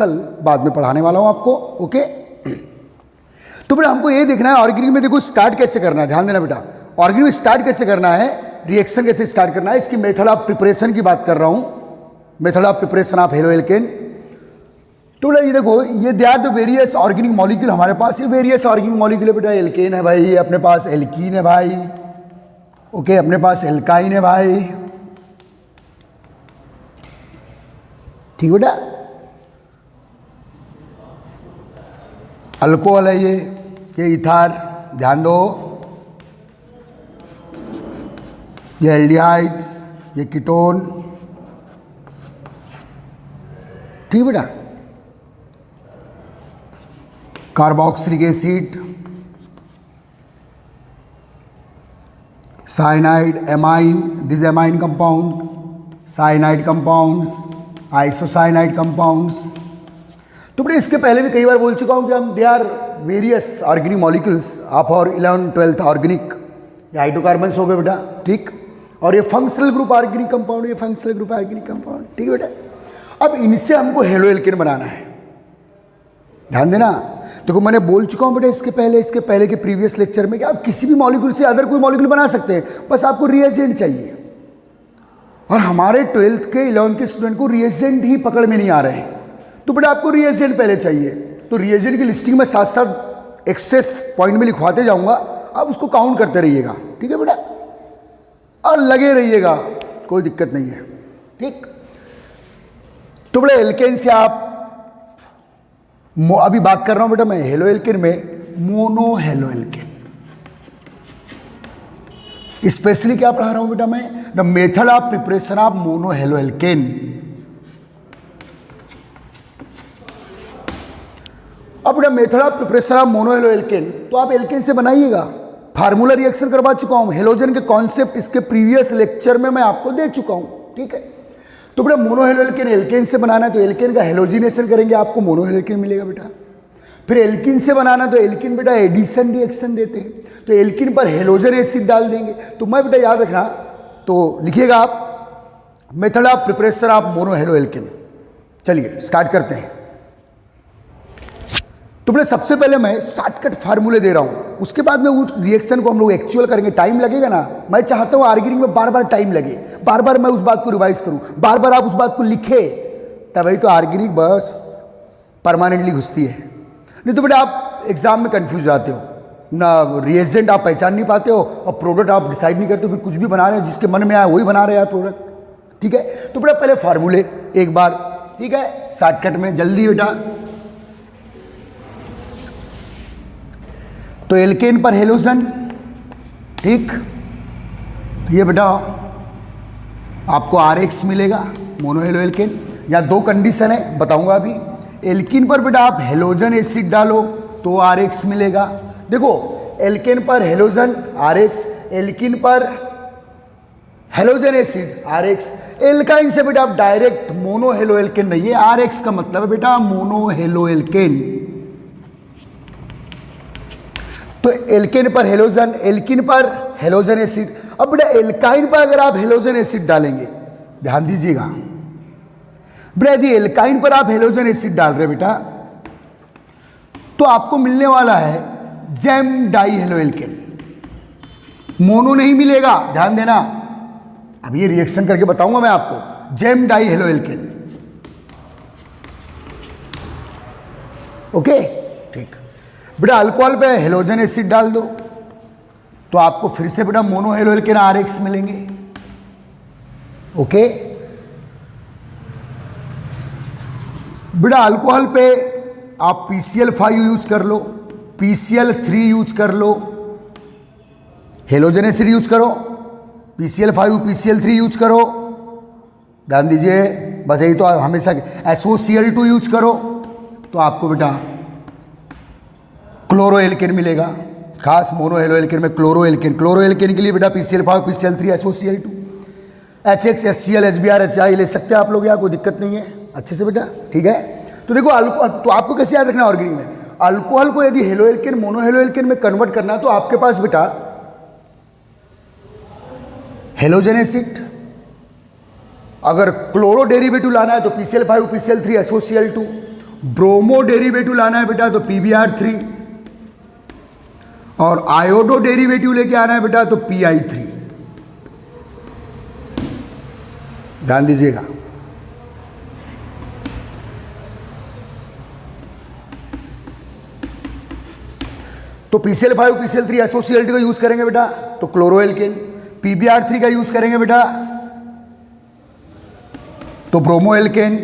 कल बाद में पढ़ाने वाला हूं आपको। ओके, तो बेटा हमको ये देखना है ऑर्गेनिक में, देखो स्टार्ट कैसे करना है, ध्यान देना बेटा। ऑर्गेनिक में स्टार्ट कैसे करना है, रिएक्शन कैसे स्टार्ट करना है, इसकी मेथड ऑफ प्रिपरेशन की बात कर रहा हूं, method of preparation of haloalkane. तो बेटा ये देखो, ये they are the various organic molecule, हमारे पास ये वेरियस ऑर्गेनिक मॉलिक्यूल है बेटा। एल्केन है भाई, अपने पास एल्कीन है भाई, ओके, अपने पास एल्काइन है भाई, ठीक बेटा। अल्कोहल है ये इथार, ध्यान दो, ये एल्डिहाइड्स, ये कीटोन, ठीक बेटा। Carboxylic acid, cyanide, amine, this amine compound, cyanide compounds, isocyanide compounds. तो बेटा इसके पहले भी कई बार बोल चुका हूं कि हम they are various organic molecules of और 11th 12th ऑर्गेनिक, ये हाइड्रोकार्बन्स हो गए बेटा, ठीक। और ये फंक्शनल ग्रुप ऑर्गेनिक कंपाउंड, ये फंक्शनल ग्रुप ऑर्गेनिक कंपाउंड, ठीक है बेटा। अब इनसे हमको हेलो एल्केन बनाना है, ध्यान देना। देखो मैंने बोल चुका हूं बेटा इसके पहले के प्रीवियस लेक्चर में कि आप किसी भी मॉलिक्यूल से अदर कोई मॉलिक्यूल बना सकते हैं, बस आपको रिएजेंट चाहिए। और हमारे 12th के 11th के स्टूडेंट को रिएजेंट ही पकड़ में नहीं आ रहे हैं, तो बेटा आपको रिएजेंट पहले चाहिए। तो रिएजेंट की लिस्टिंग में साथ साथ एक्सेस पॉइंट में लिखवाते जाऊंगा, आप उसको काउंट करते रहिएगा, ठीक है बेटा, और लगे रहिएगा, कोई दिक्कत नहीं है, ठीक। तो बेटा एल्केन से आप अभी बात कर रहा हूं बेटा मैं हेलो एल्केन में, मोनो हेलो एल्केन स्पेशली क्या पढ़ा रहा हूं बेटा मैं, the method of preparation of mono halo alkene. अब बेटा method of preparation of mono halo alkene, तो आप एल्केन से बनाइएगा। फार्मूला रिएक्शन करवा चुका हूं, हेलोजन के कॉन्सेप्ट इसके प्रीवियस लेक्चर में मैं आपको दे चुका हूं, ठीक है। तो बेटा मोनो हेलो एल्केन एल्केन से बनाना है तो एल्केन का हेलोजिनेशन करेंगे, आपको मोनो हेलो एल्केन मिलेगा बेटा। फिर एल्किन से बनाना तो एल्किन बेटा एडिशन रिएक्शन देते हैं, तो एल्किन पर हेलोजन एसिड डाल देंगे। तो मैं बेटा याद रखना, तो लिखिएगा आप method of preparation of mono halo alkene. चलिए स्टार्ट करते हैं। तो बेटा सबसे पहले मैं शॉर्टकट फार्मूले दे रहा हूं, उसके बाद में वो रिएक्शन को हम लोग एक्चुअल करेंगे। टाइम लगेगा ना, मैं चाहता हूं ऑर्गेनिक में बार बार टाइम लगे, बार बार मैं उस बात को रिवाइज करूं, बार बार आप उस बात को लिखे, तभी तो ऑर्गेनिक बस परमानेंटली घुसती है। नहीं तो बेटा आप एग्जाम में कंफ्यूज जाते हो ना, रिएजेंट आप पहचान नहीं पाते हो और प्रोडक्ट आप डिसाइड नहीं करते हो, फिर कुछ भी बना रहे हो, जिसके मन में आया वही बना रहे यार प्रोडक्ट, ठीक है। तो बेटा पहले फार्मूले एक बार, ठीक है, शॉर्टकट में जल्दी बेटा। तो एल्केन पर हेलोजन, ठीक, तो ये बेटा आपको RX मिलेगा मोनो हेलो एल्केन। या दो कंडीशन है बताऊंगा अभी। एल्किन पर बेटा आप हेलोजन एसिड डालो तो RX मिलेगा। देखो एल्केन पर हेलोजन RX, एल्किन पर हेलोजन एसिड RX। एल्काइन से बेटा आप डायरेक्ट मोनो हेलो एल्केन नहीं है, RX का मतलब है बेटा मोनो हेलो एल्केन। तो एल्केन पर हेलोजन, एल्किन पर हेलोजन एसिड। अब बेटा एल्काइन पर अगर आप हेलोजन एसिड डालेंगे, ध्यान दीजिएगा बेटा, यदि एल्काइन पर आप हेलोजन एसिड डाल रहे बेटा, तो आपको मिलने वाला है gem di haloalkane, mono नहीं मिलेगा, ध्यान देना। अब ये रिएक्शन करके बताऊंगा मैं आपको, gem di halo alkane, okay, ठीक। बेटा अल्कोहल पे हेलोजन एसिड डाल दो तो आपको फिर से बेटा मोनो हेलो एल्केन RX मिलेंगे, ओके। बेटा अल्कोहल पे आप PCl5 यूज कर लो, PCl3 यूज कर लो, हेलोजन एसिड यूज करो, PCl5 PCl3 यूज करो, ध्यान दीजिए, बस यही तो हमेशा। SOCl2 यूज करो तो आपको बेटा क्लोरो एल्केन मिलेगा। खास मोनो हेलो एल्केन में क्लोरो एल्केन, क्लोरो एल्केन के लिए बेटा PCl5 PCl3 SOCl2, HX HCl HBr HI ले सकते हैं आप लोग, यहाँ कोई दिक्कत नहीं है, अच्छे से बेटा, ठीक है। तो देखो अल्कोहल, तो आपको कैसे याद रखना है ऑर्गेनिक में, अल्कोहल को यदि halo alkane mono halo alkene में कन्वर्ट करना है तो आपके पास बेटा हेलोजन एसिड, अगर क्लोरो डेरिवेटिव लाना है तो PCl5 PCl3 SOCl2, bromo derivative लाना है बेटा तो PbR3, और आयोडो डेरिवेटिव लेके आना है बेटा तो Pi3। ध्यान दीजिएगा। तो PCl5 PCl3 SOCl2 का यूज करेंगे बेटा तो क्लोरोएल्केन, PbR3 का यूज करेंगे बेटा तो ब्रोमोएल्केन,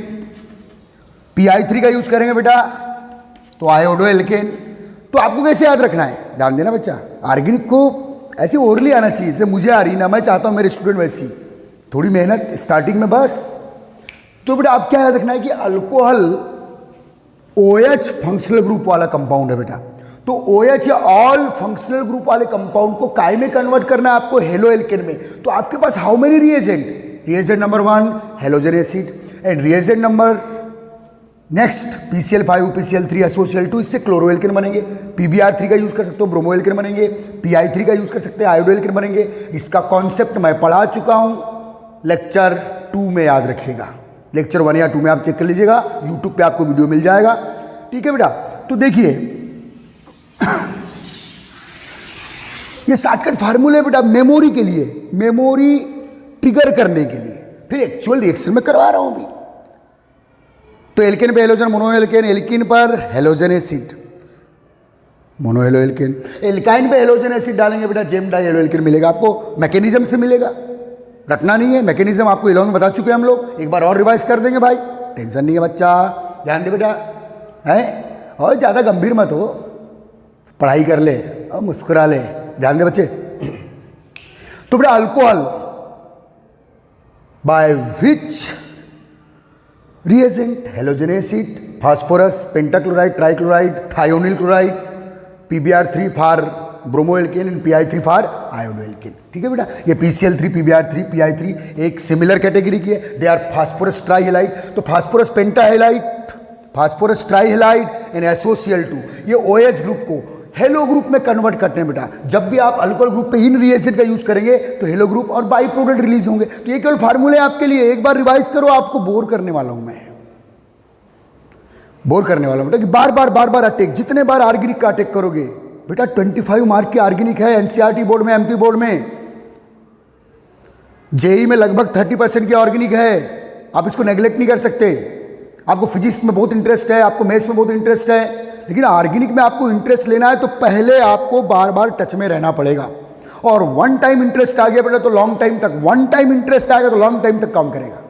Pi3 का यूज करेंगे बेटा तो आयोडोएल्केन। तो आपको कैसे याद रखना है, ध्यान देना बच्चा, ऑर्गेनिक को ऐसे ओरली आना चाहिए, जैसे मुझे आ रही ना, मैं चाहता हूं मेरे स्टूडेंट वैसी, थोड़ी मेहनत स्टार्टिंग में बस। तो बेटा आप क्या याद रखना है कि अल्कोहल OH फंक्शनल ग्रुप वाला कंपाउंड है बेटा, तो OH या ऑल फंक्शनल ग्रुप वाले कंपाउंड को काय में कन्वर्ट करना है आपको, हेलोएल्केन में। तो आपके पास how many reagent, reagent number 1 halogen acid, and reagent number next PCl5 PCl3 SOCl2, इससे क्लोरोएल्केन बनेंगे। PbR3 का यूज कर सकते हो, ब्रोमोएल्केन बनेंगे। Pi3 का यूज कर सकते हैं, आयोडोएल्केन बनेंगे। इसका कॉन्सेप्ट मैं पढ़ा चुका हूं लेक्चर 2 में, याद रखिएगा। लेक्चर 1 या 2 में आप चेक कर लीजिएगा, यूट्यूब पे आपको वीडियो मिल जाएगा। ठीक है बेटा, तो देखिए ये शॉर्टकट फार्मूले बेटा मेमोरी के लिए, मेमोरी ट्रिगर करने के लिए, फिर एक्चुअल रिएक्शन में करवा रहा हूं अभी। तो एल्केन पे हेलोजन, मोनोएल्केन, एल्कीन पर हेलोजन एसिड, मोनोहेलोएल्केन, एल्काइन पे हेलोजन एसिड डालेंगे बेटा, जेम डाई हेलोएल्केन मिलेगा आपको, मैकेनिज्म से मिलेगा, रटना नहीं है। मैकेनिज्म आपको 11 में बता चुके हैं हम लोग, एक बार और रिवाइज कर देंगे भाई, टेंशन नहीं है बच्चा, ध्यान दे बेटा है। और ज़्यादा गंभीर मत हो, पढ़ाई कर ले और मुस्कुरा ले, ध्यान दे बच्चे। तो बेटा alcohol by which reagent, halogen acid, phosphorus, pentachloride, trichloride, thionyl chloride, PbR3 for bromoalkane and Pi3 for iodoalkane. ठीक है बेटा, ये PCl3 PbR3 Pi3 एक सिमिलर कैटेगरी की है, दे आर फास्फोरस ट्राइहेलाइड। तो phosphorus pentahalide, phosphorus trihalide and SOCl2, ये OH group को हेलो ग्रुप में कन्वर्ट करते हैं बेटा। जब भी आप अल्कोहल ग्रुप पे इन रिएजेंट का यूज करेंगे तो हेलो ग्रुप और बाई प्रोडक्ट रिलीज होंगे। तो ये केवल फार्मूले आपके लिए, एक बार रिवाइज करो, आपको बोर करने वाला हूं मैं, बोर करने वाला हूं बेटा कि बार बार अटैक, जितने बार ऑर्गेनिक का अटैक करोगे बेटा, 25 मार्क की ऑर्गेनिक है NCERT बोर्ड में, MP बोर्ड में, JEE में लगभग 30% की ऑर्गेनिक है। आप इसको नेग्लेक्ट नहीं कर सकते। आपको फिजिक्स में बहुत इंटरेस्ट है, आपको मैथ्स में बहुत इंटरेस्ट है, लेकिन ऑर्गेनिक में आपको इंटरेस्ट लेना है तो पहले आपको बार टच में रहना पड़ेगा। और वन टाइम इंटरेस्ट आ गया बेटा तो लॉन्ग टाइम तक, वन टाइम इंटरेस्ट आएगा तो लॉन्ग टाइम तक काम करेगा।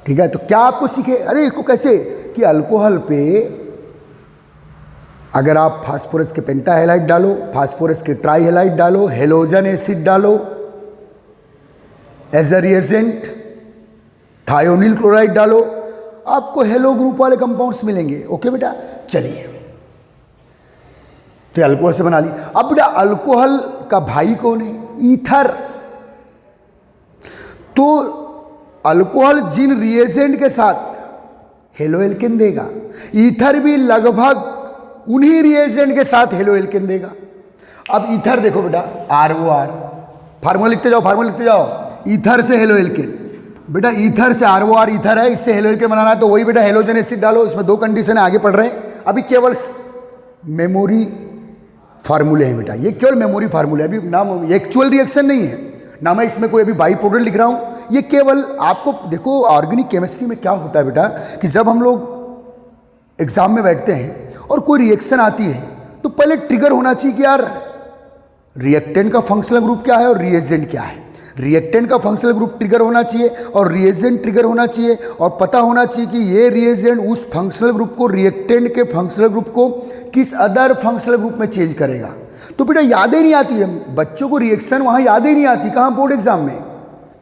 ठीक है, तो क्या आपको सीखे, अरे इसको कैसे कि अल्कोहल पे अगर आप फास्फोरस के पेंटाहेलाइड डालो, फास्फोरस के ट्राइहेलाइड डालो, हेलोजन एसिड डालो as a reagent, thionyl chloride डालो, आपको हेलो ग्रुप वाले कंपाउंड्स मिलेंगे। ओके बेटा, चलिए तो अल्कोहल से बना ली। अब बेटा अल्कोहल का भाई कौन है, ईथर। तो अल्कोहल जिन रिएजेंट के साथ हेलोएल्केन देगा, ईथर भी लगभग उन्हीं रिएजेंट के साथ हेलोएल्केन देगा। अब ईथर देखो बेटा, ROR, फार्मूला लिखते जाओ, फार्मूला लिखते जाओ, ईथर से हेलोएल्केन बेटा, ईथर से ROR ईथर है, इससे हेलोएल्केन बनाना है तो वही बेटा हेलोजन एसिड डालो। इसमें 2 कंडीशन है, आगे पढ़ रहे हैं, अभी केवल मेमोरी फार्मूले हैं बेटा, ये केवल मेमोरी फार्मूले, अभी नाम एक्चुअल रिएक्शन नहीं है ना, मैं इसमें कोई अभी बाई प्रोडक्ट लिख रहा हूं, ये केवल आपको देखो। ऑर्गेनिक केमिस्ट्री में क्या होता है बेटा कि जब हम लोग एग्जाम में बैठते हैं और कोई रिएक्शन आती है तो पहले ट्रिगर होना चाहिए कि यार रिएक्टेंट का फंक्शनल ग्रुप क्या है और रिएजेंट क्या है। रिएक्टेंट का फंक्शनल ग्रुप ट्रिगर होना चाहिए और रिएजेंट ट्रिगर होना चाहिए, और पता होना चाहिए कि ये रिएजेंट उस फंक्शनल ग्रुप को, रिएक्टेंट के फंक्शनल ग्रुप को किस अदर फंक्शनल ग्रुप में चेंज करेगा। तो बेटा यादें नहीं आती है बच्चों को, रिएक्शन वहाँ यादें नहीं आती, कहाँ बोर्ड एग्जाम में।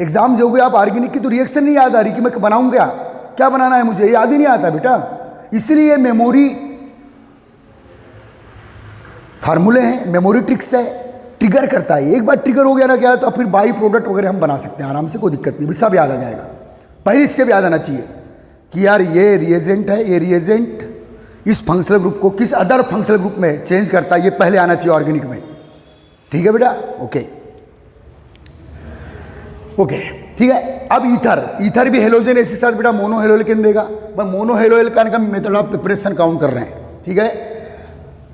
एग्जाम दोगे आप ऑर्गेनिक की तो रिएक्शन नहीं याद आ रही कि मैं बनाऊँ क्या बनाना है मुझे, याद ही नहीं आता बेटा। इसलिए मेमोरी फार्मूले हैं, मेमोरी ट्रिक्स है, ट्रिगर करता है। एक बार ट्रिगर हो गया ना क्या, तो फिर बाई प्रोडक्ट वगैरह हम बना सकते हैं आराम से, कोई दिक्कत नहीं, सब याद आ जाएगा। पहली स्टेप याद आना चाहिए कि यार ये रिएजेंट है, ये रिएजेंट इस फंक्शनल ग्रुप को किस अदर फंक्शनल ग्रुप में चेंज करता है, ये पहले आना चाहिए ऑर्गेनिक में। ठीक है बेटा, ओके ओके। ठीक है। अब ईथर भी हेलोजन एसिड के साथ बेटा मोनो हेलो एल्केन देगा। मैं मोनो हेलो एल्केन का मेथड ऑफ प्रिपरेशन काउंट कर रहे हैं, ठीक है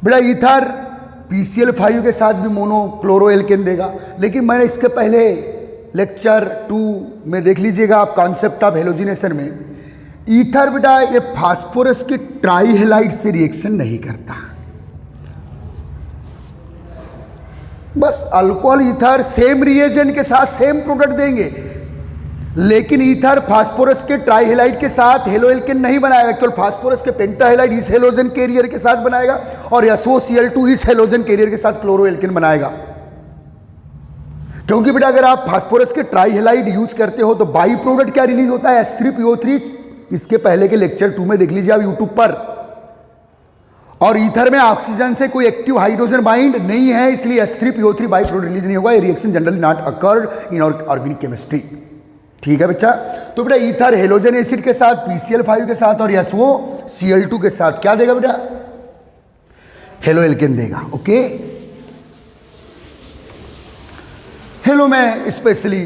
बेटा। ईथर PCl5 के साथ भी मोनो क्लोरो एल्केन देगा। लेकिन मैंने इसके पहले लेक्चर 2 में देख लीजिएगा आप कॉन्सेप्ट ऑफ हेलोजिनेशन में, ईथर बेटा ये फास्फोरस के ट्राईहेलाइड से रिएक्शन नहीं करता। बस अल्कोहल ईथर सेम रिएजेंट के साथ सेम प्रोडक्ट देंगे, लेकिन ईथर फास्फोरस के ट्राईहेलाइड के साथ हेलो एल्केन नहीं बनाएगा, केवल फास्फोरस के पेंटाहेलाइड इस हेलोजन कैरियर के साथ बनाएगा और SOCl2 इस हेलोजन कैरियर के साथ क्लोरो एल्केन बनाएगा। क्योंकि बेटा अगर आप फास्फोरस के ट्राईहेलाइड यूज करते हो तो बाई प्रोडक्ट क्या रिलीज होता है, H3PO3। इसके पहले के लेक्चर 2 में देख लीजिए आप यूट्यूब पर। और ईथर में ऑक्सीजन से कोई एक्टिव हाइड्रोजन बाइंड नहीं है, इसलिए H3PO3 बाई प्रोडक्ट रिलीज नहीं होगा। ये reaction generally not occurred in organic chemistry, ठीक है बच्चा। तो बेटा ईथर हेलोजन एसिड के साथ, PCl5 के साथ और SOCl2 के साथ क्या देगा बेटा, हेलो एल्केन देगा। ओके, हेलो में स्पेशली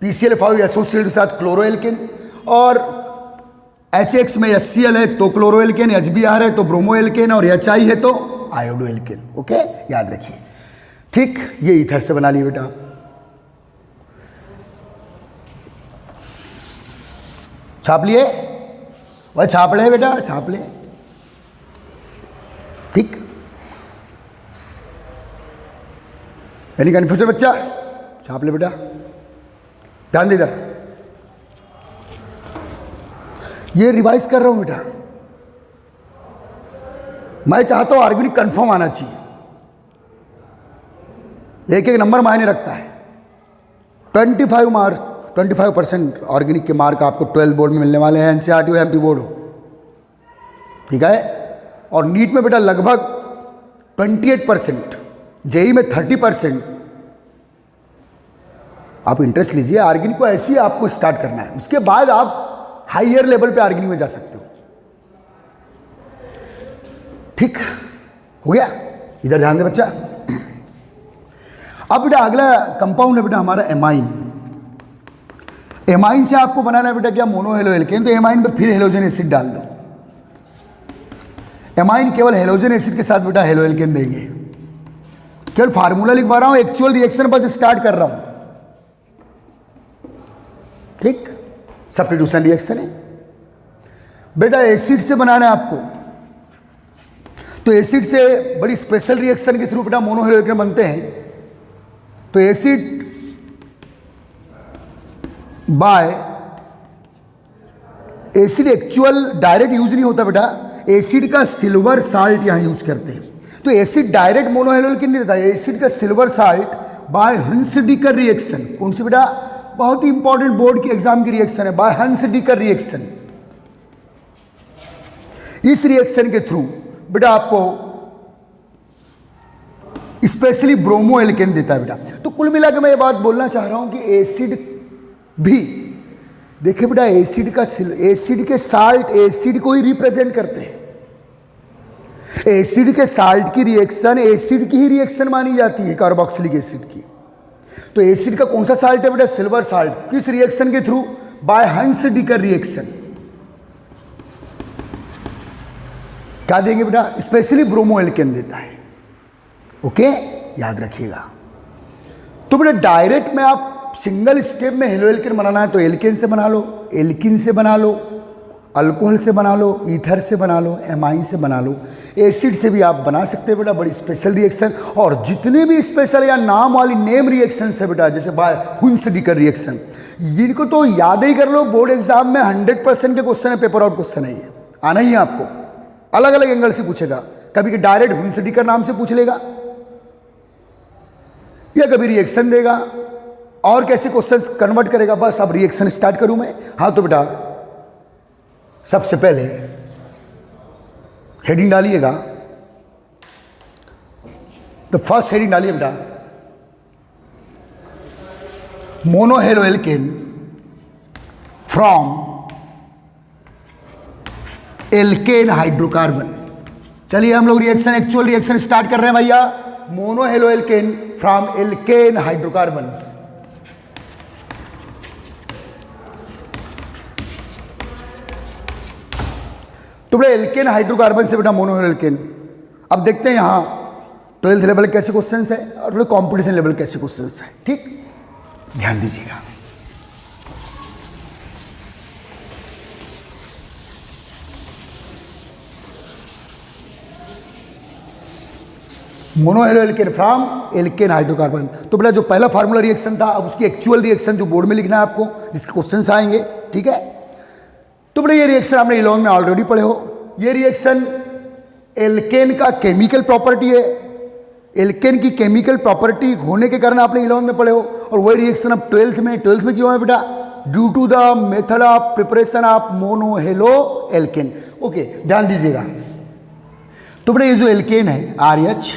PCl5 SOCl2 के साथ क्लोरो एल्केन, और HX में HCl है तो क्लोरो एल्केन, HBr है तो ब्रोमो एल्केन और HI है तो आयोडो एल्केन। ओके, याद रखिए, ठीक। ये ईथर से बना लिए बेटा आप। छाप लिए, वह छाप ले बेटा, छाप ले, ठीक। यानी कन्फ्यूजन बच्चा, छाप ले बेटा, ध्यान दे इधर। ये रिवाइज कर रहा हूं बेटा, मैं चाहता हूं ऑर्गेनिक कंफर्म आना चाहिए। एक एक नंबर मायने रखता है। 25% ऑर्गेनिक के मार्क आपको 12 बोर्ड में मिलने वाले हैं, NCERT हो MP बोर्ड हो, ठीक है। और नीट में बेटा लगभग 28%, जेई में 30%। आप इंटरेस्ट लीजिए, ऑर्गेनिक को ऐसे ही आपको स्टार्ट करना है, उसके बाद आप हायर लेवल पे ऑर्गेनिक में जा सकते हो, ठीक हो गया। इधर ध्यान दे बच्चा। अब बेटा अगला कंपाउंड है बेटा हमारा एमाइन। एमाइन से आपको बनाना है बेटा क्या, मोनो हेलो एल्केन। तो एमाइन पे फिर हेलोजन एसिड डाल दो। एमाइन केवल हेलोजन एसिड के साथ बेटा हेलो एल्केन देंगे। केवल फार्मूला लिखवा रहा हूं, एक्चुअल रिएक्शन बस स्टार्ट कर रहा हूं, ठीक। सब्स्टिट्यूशन रिएक्शन है बेटा, एसिड से बनाना है आपको। तो एसिड से बड़ी स्पेशल रिएक्शन के थ्रू बेटा मोनो हेलो एल्केन बनते हैं। तो acid by acid actual direct use नहीं होता बेटा, एसिड का सिल्वर साल्ट यहां यूज करते हैं। तो acid direct mono halo alkene नहीं देता, एसिड का सिल्वर साल्ट बाय हंस-डीकर रिएक्शन। कौन सी बेटा, बहुत ही इंपॉर्टेंट बोर्ड के एग्जाम की रिएक्शन है, बाय हंस-डीकर रिएक्शन। इस रिएक्शन के थ्रू बेटा आपको स्पेशली ब्रोमो एल्केन देता है बेटा। तो कुल मिलाकर मैं ये बात बोलना चाह रहा हूं कि एसिड भी देखिए बेटा, एसिड के साल्ट एसिड को ही रिप्रेजेंट करते हैं। एसिड के साल्ट की रिएक्शन एसिड की ही रिएक्शन मानी जाती है, कार्बोक्सिलिक एसिड की। तो एसिड का कौन सा साल्ट है बेटा, सिल्वर साल्ट। किस रिएक्शन के थ्रू, बाय हंस-डीकर रिएक्शन। क्या देंगे बेटा, स्पेशली ब्रोमो एल्केन देता है। ओके, याद रखिएगा। तो बेटा डायरेक्ट में आप सिंगल स्टेप में हेलो एल्केन बनाना है तो एल्केन से बना लो, एल्किन से बना लो, अल्कोहल से बना लो, ईथर से बना लो, एमाइन से बना लो, एसिड से भी आप बना सकते हैं बेटा, बड़ी स्पेशल रिएक्शन। और जितने भी स्पेशल या नाम वाली नेम रिएक्शन है बेटा, जैसे बाय हंस-डीकर रिएक्शन, इनको तो याद ही कर लो। बोर्ड एग्जाम में 100% के क्वेश्चन है, पेपर आउट क्वेश्चन है, ये आना ही है आपको। अलग अलग एंगल से पूछेगा, कभी डायरेक्ट हंस-डीकर नाम से पूछ लेगा, या कभी रिएक्शन देगा, और कैसे क्वेश्चंस कन्वर्ट करेगा। बस अब रिएक्शन स्टार्ट करूं मैं। हाँ तो बेटा सबसे पहले हेडिंग डालिएगा। तो फर्स्ट हेडिंग डालिए बेटा, mono halo alkane from alkane hydrocarbon. चलिए हम लोग रिएक्शन, एक्चुअल रिएक्शन स्टार्ट कर रहे हैं भैया। Mono halo alkane from alkane hydrocarbons. तो बेटा एल्केन हाइड्रोकार्बन से बेटा मोनो एल्केन। अब देखते हैं यहाँ 12th लेवल कैसे क्वेश्चन है और थोड़े कॉम्पिटिशन लेवल कैसे क्वेश्चन है, ठीक, ध्यान दीजिएगा। Mono halo alkane from alkane hydrocarbon. तो बेटा जो पहला फार्मूला रिएक्शन था, अब उसकी एक्चुअल रिएक्शन जो बोर्ड में लिखना है आपको, जिसके क्वेश्चंस आएंगे, ठीक है। तो बेटा ये रिएक्शन आपने इलेवन में ऑलरेडी पढ़े हो। ये रिएक्शन एल्केन का केमिकल प्रॉपर्टी है, एल्केन की केमिकल प्रॉपर्टी होने के कारण आपने इलेवन में पढ़े हो। और वही रिएक्शन अब 12th में क्यों है बेटा? Due to the method of preparation of mono halo alkene. Okay, ध्यान दीजिएगा। तो बेटा ये जो एल्केन है RH,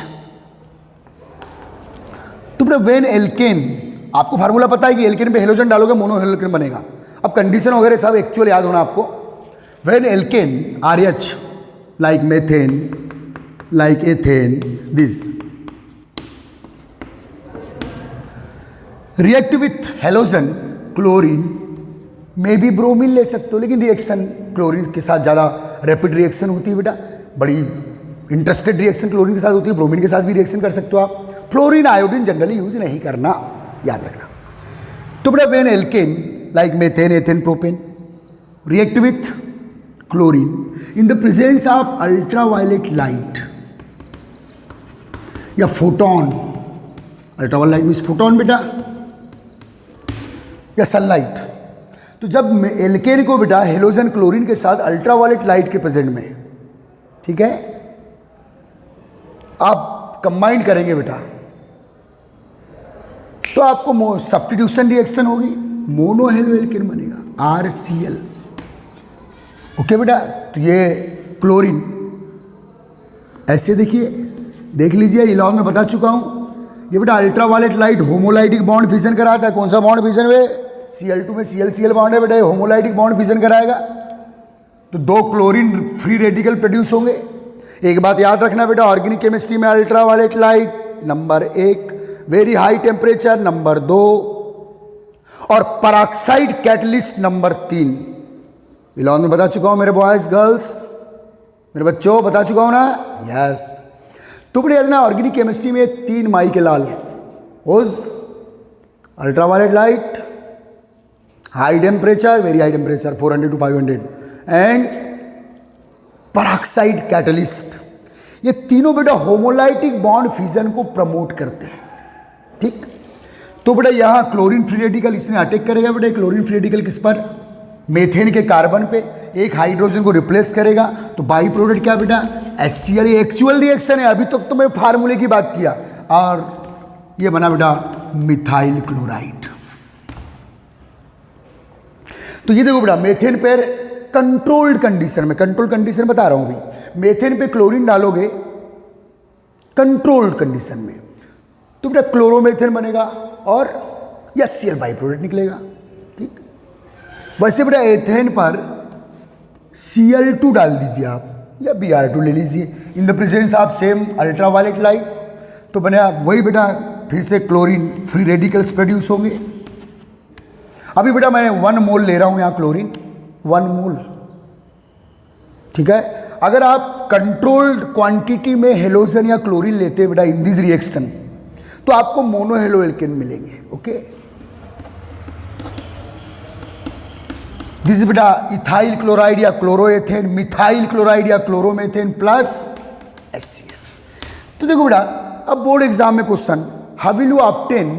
तो बेटा वेन एल्केन, आपको फार्मूला पता है कि एल्केन पे हेलोजन डालोगे मोनो हेलो एल्केन बनेगा। अब कंडीशन वगैरह सब एक्चुअल याद होना आपको। When alkane RH like methane, like ethane, this react with halogen chlorine, में भी ब्रोमीन ले सकते हो, लेकिन रिएक्शन क्लोरीन के साथ ज़्यादा रैपिड रिएक्शन होती है बेटा, बड़ी इंटरेस्टेड रिएक्शन क्लोरीन के साथ होती है। ब्रोमीन के साथ भी रिएक्शन कर सकते हो आप। फ्लोरीन आयोडीन जनरली यूज नहीं करना, याद रखना। तो बेटा when alkane like methane, ethane, propane react with chlorine in the presence of ultraviolet light या photon, ultraviolet light means photon बेटा, या सनलाइट। तो जब एल्केन को बेटा हेलोजन क्लोरीन के साथ अल्ट्रावायलेट लाइट के प्रेजेंट में, ठीक है, आप कंबाइन करेंगे बेटा, तो आपको सब्स्टिट्यूशन रिएक्शन होगी, मोनो हेलो एल्केन बनेगा RCl। ओके बेटा, तो ये क्लोरीन ऐसे देखिए, देख लीजिए, इलाव में बता चुका हूं। ये बेटा ultraviolet light homolytic bond fission कराता है। कौन सा बॉन्ड फिजन है? Cl2 में Cl बॉन्ड है बेटा, ये होमोलाइटिक बॉन्ड फिजन कराएगा। तो 2 क्लोरीन फ्री रेडिकल प्रोड्यूस होंगे। एक बात याद रखना बेटा, ऑर्गेनिक केमिस्ट्री में ultraviolet light number 1, very high temperature number 2, और पेरोक्साइड कैटलिस्ट नंबर 3। इलेवन में बता चुका हूं मेरे बॉयज गर्ल्स, मेरे बच्चों, बता चुका हूं ना? यस। तो बड़े ना ऑर्गेनिक केमिस्ट्री में 3 माइकेलाल ओज, ultraviolet light, high temperature, very high temperature 400 to 500, and peroxide catalyst. ये तीनों बेटा होमोलाइटिक बॉन्ड फिजन को प्रमोट करते हैं, ठीक। तो बेटा यहाँ क्लोरीन फ्री रेडिकल इसने अटैक करेगा बेटा, क्लोरीन फ्री रेडिकल किस पर? मेथेन के कार्बन पे, एक हाइड्रोजन को रिप्लेस करेगा। तो बाई प्रोडक्ट क्या बेटा? HCl। ये एक्चुअल रिएक्शन है, अभी तक तो मैं फार्मूले की बात किया, और ये बना बेटा मिथाइल क्लोराइड। तो ये देखो बेटा, मेथेन पर कंट्रोल्ड कंडीशन में, कंट्रोल कंडीशन बता रहा हूं अभी, मेथेन पे क्लोरीन डालोगे कंट्रोल्ड कंडीशन में, तो बेटा क्लोरोमेथेन बनेगा और HCl बाई प्रोडक्ट निकलेगा, ठीक। वैसे बेटा एथेन पर Cl2 डाल दीजिए आप, या Br2 ले लीजिए, इन the presence of same ultraviolet light, तो बने वही बेटा फिर से क्लोरीन फ्री रेडिकल्स प्रोड्यूस होंगे। अभी बेटा मैं 1 मोल ले रहा हूं यहां क्लोरीन, 1 मोल, ठीक है। अगर आप कंट्रोल्ड क्वांटिटी में हेलोजन या क्लोरीन लेते हैं बेटा इन दिस रिएक्शन, तो आपको मोनो हेलो एल्केन मिलेंगे। ओके, दिस बेटा इथाइल क्लोराइड या क्लोरोएथेन, मिथाइल क्लोराइड या क्लोरोमेथेन प्लस HCl। तो देखो बेटा, अब बोर्ड एग्जाम में question, how will you obtain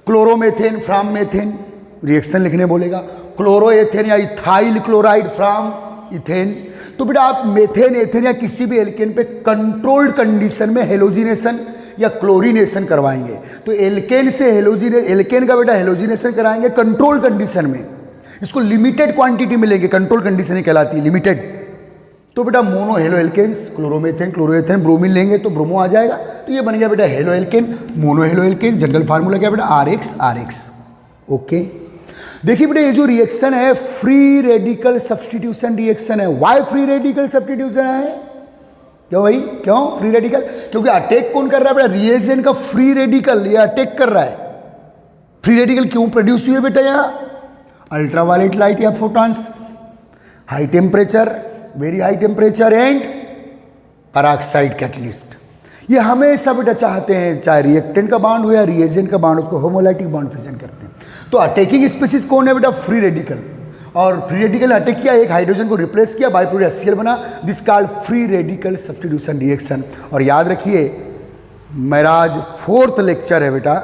chloromethane from methane, reaction लिखने बोलेगा, क्लोरोएथेन या इथाइल क्लोराइड फ्रॉम इथेन। तो बेटा आप मेथेन, एथेन या किसी भी एल्केन पे कंट्रोल्ड कंडीशन में हेलोजिनेशन या क्लोरीनेशन करवाएंगे। तो एल्केन से एल्केन का बेटा हेलोजिनेशन कराएंगे कंट्रोल कंडीशन में, इसको लिमिटेड क्वांटिटी मिलेगी, कंट्रोल कंडीशन ही कहलाती है, लिमिटेड। तो बेटा mono halo alkanes, chloromethane, chloroethane, bromine लेंगे तो ब्रोमो आ जाएगा। तो ये बन गया बेटा halo alkane, mono halo alkene. General formula क्या बेटा? RX। ओके, देखिए बेटा ये जो रिएक्शन है फ्री रेडिकल सब्स्टिट्यूशन रिएक्शन है। वाई फ्री रेडिकल सब्स्टिट्यूशन है? क्यों भाई, क्यों फ्री रेडिकल? क्योंकि अटैक कौन कर रहा है बेटा? रिएजेंट का फ्री रेडिकल, ये अटैक कर रहा है। फ्री रेडिकल क्यों प्रोड्यूस हुए बेटा? यहाँ अल्ट्रावायलेट लाइट या photons, high temperature, very high temperature and peroxide catalyst. ये हमेशा बेटा चाहते हैं, चाहे रिएक्टेंट का बॉन्ड हो या रिएजेंट का बॉन्ड, उसको होमोलाइटिक बॉन्ड प्रेजेंट करते हैं। तो अटैकिंग स्पीसीज कौन है बेटा? Free radical. और फ्री रेडिकल अटैक किया, एक हाइड्रोजन को रिप्लेस किया, बाई प्रोडक्ट HCl बना, this called free radical substitution reaction. और याद रखिए मेरा आज 4th लेक्चर है बेटा,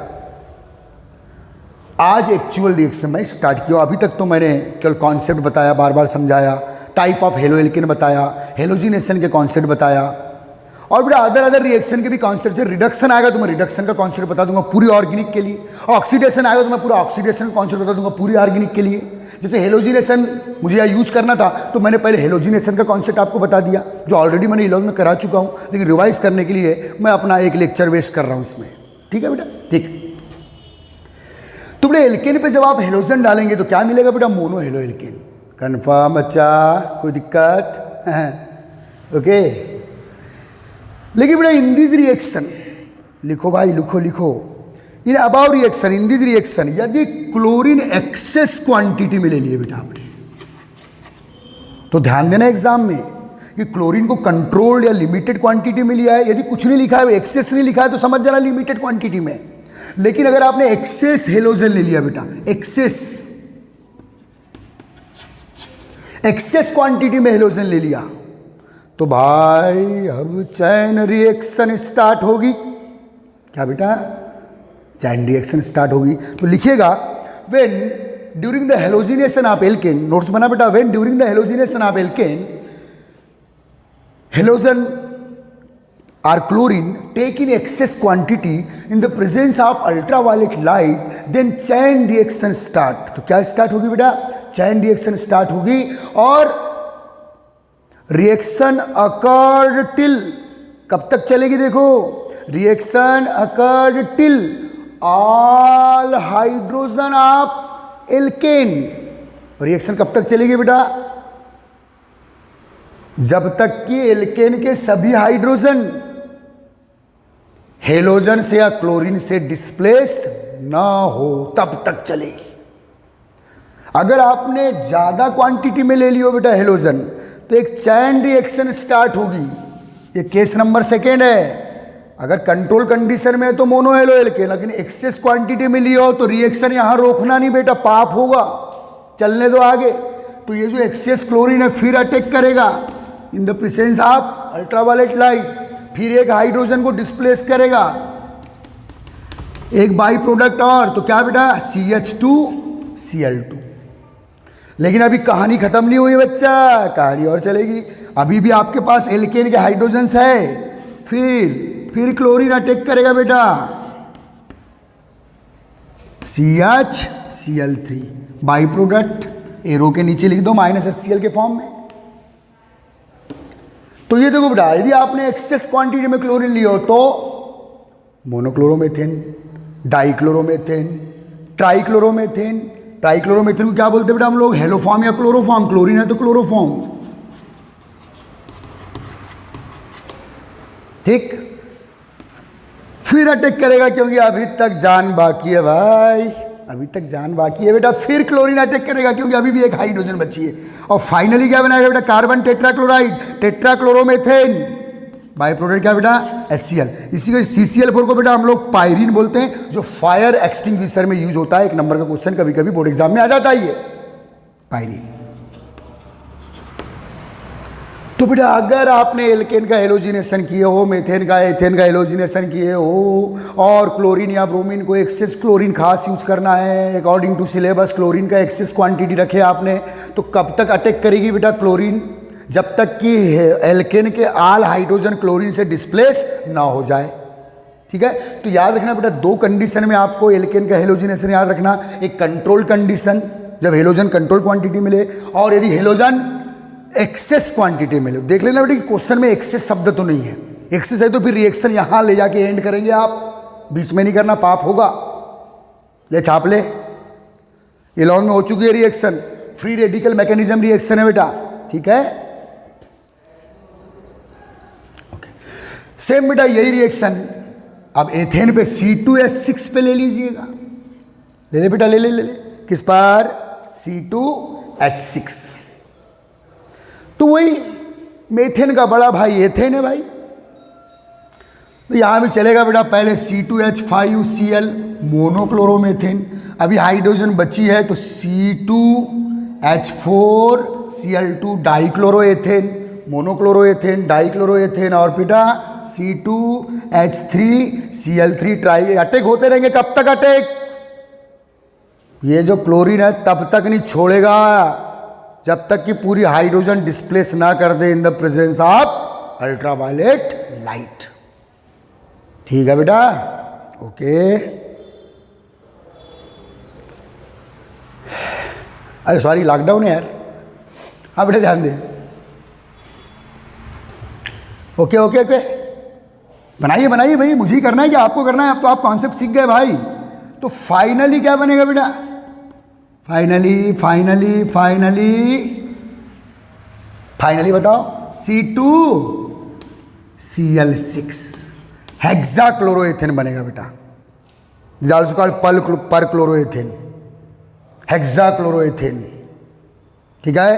आज एक्चुअल रिएक्शन में स्टार्ट किया। अभी तक तो मैंने केवल कॉन्सेप्ट बताया, बार बार समझाया, टाइप ऑफ हेलो एल्केन बताया, हेलोजिनेशन के कॉन्सेप्ट बताया, और बेटा अदर रिएक्शन के भी कॉन्सेप्ट है। रिडक्शन आएगा तो मैं रिडक्शन का कॉन्सेप्ट बता दूंगा पूरी ऑर्गेनिक के लिए, ऑक्सीडेशन आएगा तो मैं पूरा ऑक्सीडेशन का कॉन्सेप्ट बता दूंगा पूरी ऑर्गेनिक के लिए। जैसे हेलोजिनेशन मुझे यहाँ यूज़ करना था तो मैंने पहले हेलोजिनेशन का कॉन्सेप्ट आपको बता दिया, जो ऑलरेडी मैंने इलॉग में करा चुका हूँ, लेकिन रिवाइज करने के लिए मैं अपना एक लेक्चर वेस्ट कर रहा हूँ इसमें। ठीक है बेटा, ठीक। तो बेटा एल्केन पे जब आप हेलोजन डालेंगे तो क्या मिलेगा बेटा? Mono halo alkene. कन्फर्म बच्चा? कोई दिक्कत? ओके। लेकिन बेटा इन दिस रिएक्शन, लिखो भाई, लिखो in above reaction, in this reaction यदि क्लोरीन एक्सेस क्वांटिटी में ले लिए बेटा आपने, तो ध्यान देना एग्जाम में कि क्लोरीन को कंट्रोल्ड या लिमिटेड क्वांटिटी में लिया है। यदि कुछ नहीं लिखा है, एक्सेस नहीं लिखा है, तो समझ जाना लिमिटेड क्वांटिटी में। लेकिन अगर आपने एक्सेस हेलोजन ले लिया बेटा, एक्सेस क्वांटिटी में हेलोजन ले लिया, तो भाई अब चैन रिएक्शन स्टार्ट होगी। क्या बेटा? चैन रिएक्शन स्टार्ट होगी। तो लिखिएगा when during the halogenation of alkene, notes बना बेटा, when during the halogenation of alkene halogen or chlorine take in excess quantity in the presence of ultraviolet light, then chain reaction start। तो क्या start होगी बेटा? Chain reaction start होगी। और reaction occurred till, कब तक चलेगी? देखो, reaction occurred till all hydrogen of alkene. Reaction कब तक चलेगी बेटा? जब तक कि एल्केन के सभी हाइड्रोजन हेलोजन से या क्लोरीन से डिस्प्लेस ना हो, तब तक चलेगी। अगर आपने ज्यादा क्वांटिटी में ले लियो बेटा हेलोजन, तो एक चैन रिएक्शन स्टार्ट होगी। ये केस नंबर 2 है। अगर कंट्रोल कंडीशन में है तो मोनो हेलो एल्केन, लेकिन एक्सेस क्वांटिटी में लियो तो रिएक्शन यहां रोकना नहीं बेटा, पाप होगा, चलने दो आगे। तो ये जो एक्सेस क्लोरीन है फिर अटैक करेगा इन the presence of ultraviolet light, फिर एक हाइड्रोजन को डिस्प्लेस करेगा, एक बाई प्रोडक्ट और, तो क्या बेटा? CH2Cl2। लेकिन अभी कहानी खत्म नहीं हुई बच्चा, कहानी और चलेगी। अभी भी आपके पास एल्केन के हाइड्रोजन्स है, फिर क्लोरीन अटैक करेगा बेटा, CH Cl3 by product, arrow के नीचे लिख दो -HCl के फॉर्म में। तो ये देखो बेटा, यदि आपने एक्सेस क्वांटिटी में क्लोरीन लिया हो तो मोनोक्लोरोमेथेन, डाइक्लोरोमेथेन, ट्राइक्लोरोमेथेन। ट्राइक्लोरोमेथेन को क्या बोलते हैं बेटा हम लोग? हेलोफॉर्म या क्लोरोफॉर्म। क्लोरीन है तो क्लोरोफॉर्म। ठीक। फिर अटैक करेगा, क्योंकि अभी तक जान बाकी है भाई, अभी तक जान बाकी है बेटा। फिर क्लोरीन अटैक करेगा, क्योंकि अभी भी एक हाइड्रोजन बची है। और फाइनली क्या बनाएगा बेटा? कार्बन टेट्राक्लोराइड, टेट्राक्लोरोमेथेन, बाई प्रोडक्ट क्या बेटा? HCl। इसी को CCl4 को बेटा हम लोग पायरीन बोलते हैं, जो फायर एक्सटिंग्विशर में यूज होता है। 1 नंबर का क्वेश्चन कभी कभी बोर्ड एग्जाम में आ जाता है, ये पायरीन। तो बेटा अगर आपने एल्केन का हेलोजिनेशन किए हो, मेथेन का, एथेन का हेलोजिनेशन किए हो, और क्लोरीन या ब्रोमीन को एक्सेस क्लोरीन खास यूज करना है, अकॉर्डिंग टू सिलेबस क्लोरीन का एक्सेस क्वांटिटी रखे आपने, तो कब तक अटैक करेगी बेटा क्लोरीन? जब तक कि एल्केन के ऑल हाइड्रोजन क्लोरीन से डिस्प्लेस ना हो जाए। ठीक है, तो याद रखना बेटा 2 कंडीशन में आपको एल्केन का हेलोजिनेशन याद रखना। एक कंट्रोल कंडीशन, जब हेलोजन कंट्रोल क्वांटिटी मिले, और यदि हेलोजन एक्सेस क्वांटिटी मिले। देख लेना बेटा कि क्वेश्चन में एक्सेस शब्द तो नहीं है। एक्सेस है तो फिर रिएक्शन यहां ले जाके एंड करेंगे आप, बीच में नहीं करना, पाप होगा। ले छाप ले, ये लॉन्ग में हो चुकी है reaction, free radical mechanism reaction है बेटा। ठीक है, ओके। सेम बेटा यही रिएक्शन अब एथेन पे C2H6 पे ले लीजिएगा। ले ले बेटा, ले ले ले ले। किस पर? C2H6। तो वही मेथेन का बड़ा भाई एथेन है भाई, तो यहाँ भी चलेगा बेटा। पहले C2H5Cl मोनोक्लोरोमेथेन, अभी हाइड्रोजन बची है तो C2H4Cl2 डाइक्लोरोएथेन, मोनोक्लोरोएथेन, डाइक्लोरोएथेन, और बेटा C2H3Cl3 ट्राई। अटैक होते रहेंगे, कब तक अटैक? ये जो क्लोरीन है तब तक नहीं छोड़ेगा जब तक कि पूरी हाइड्रोजन डिस्प्लेस ना कर दे in the presence of ultraviolet light. ठीक है बेटा, ओके। अरे सॉरी, लॉकडाउन है यार। हाँ बेटा ध्यान दे। ओके ओके ओके, बनाइए बनाइए भाई, मुझे ही करना है कि आपको करना है? अब तो आप कॉन्सेप्ट सीख गए भाई। तो फाइनली क्या बनेगा बेटा? फाइनली फाइनली फाइनली फाइनली बताओ, C2Cl6 हेक्साक्लोरोएथेन बनेगा बेटा। Also called perchloroethane, hexachloroethane. ठीक है,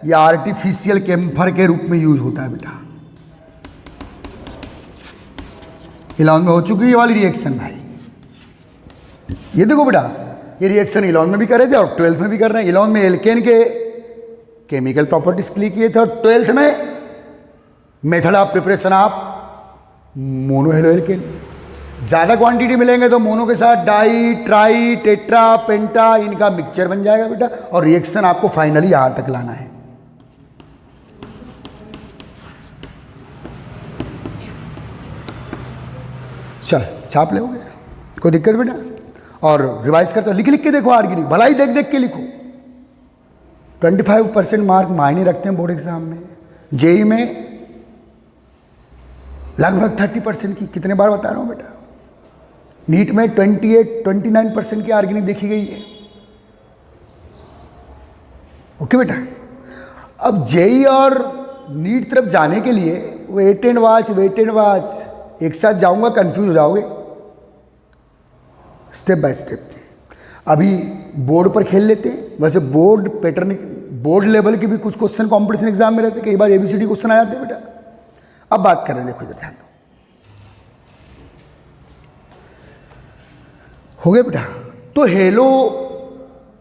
यह आर्टिफिशियल कैम्फर के रूप में यूज होता है बेटा। इलॉन में हो चुकी है ये वाली रिएक्शन भाई। ये देखो बेटा, ये रिएक्शन इलॉन में भी कर रहे थे और 12th में भी कर रहे हैं। इलॉन में एल्केन के केमिकल प्रॉपर्टीज के लिए किए थे और 12th में method of preparation of monohalo alkane. ज़्यादा क्वांटिटी मिलेंगे तो मोनो के साथ डाई, ट्राई, टेट्रा, पेंटा, इनका मिक्सचर बन जाएगा बेटा, और रिएक्शन आपको फाइनली यहां तक लाना है। चल छाप लोगे, कोई दिक्कत बेटा? और रिवाइज करते हो, लिख लिख के देखो, ऑर्गेनिक भलाई देख देख के लिखो। 25% मार्क मायने रखते हैं बोर्ड एग्जाम में। जेई में लगभग 30% की, कितने बार बता रहा हूँ बेटा। नीट में 29% की ऑर्गेनिक देखी गई है। ओके बेटा, अब जेई और नीट तरफ जाने के लिए वेट एंड वॉच एक साथ जाऊंगा, कंफ्यूज हो जाओगे। स्टेप बाय स्टेप अभी बोर्ड पर खेल लेते हैं। वैसे बोर्ड पैटर्न, बोर्ड लेवल के भी कुछ क्वेश्चन कॉम्पिटिशन एग्जाम में रहते हैं, कई बार ABCD क्वेश्चन आ जाते हैं बेटा। अब बात कर रहे हैं, देखो इधर ध्यान दो। हो गया बेटा। तो हेलो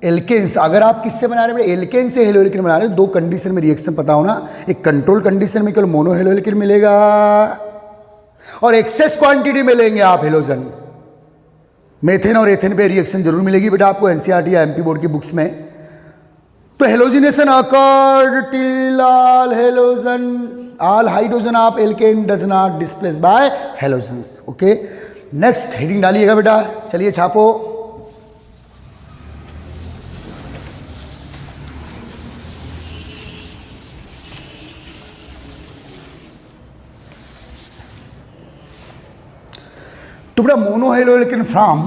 एल्केन्स अगर आप किससे बना रहे हैं? एल्केन से हेलो एल्केन बना रहे हैं। दो कंडीशन में रिएक्शन पता होना, एक कंट्रोल कंडीशन में केवल मोनो हेलो एल्केन मिलेगा और एक्सेस क्वांटिटी में लेंगे आप हेलोजन। मेथेन और एथेन पे रिएक्शन जरूर मिलेगी बेटा आपको एनसीईआरटी या एमपी बोर्ड की बुक्स में। तो halogenation occurred till all hydrogen of alkane does not displace by halogens. Okay, next heading डालिएगा बेटा, चलिए छापो। तो बेटा monohalo alkane from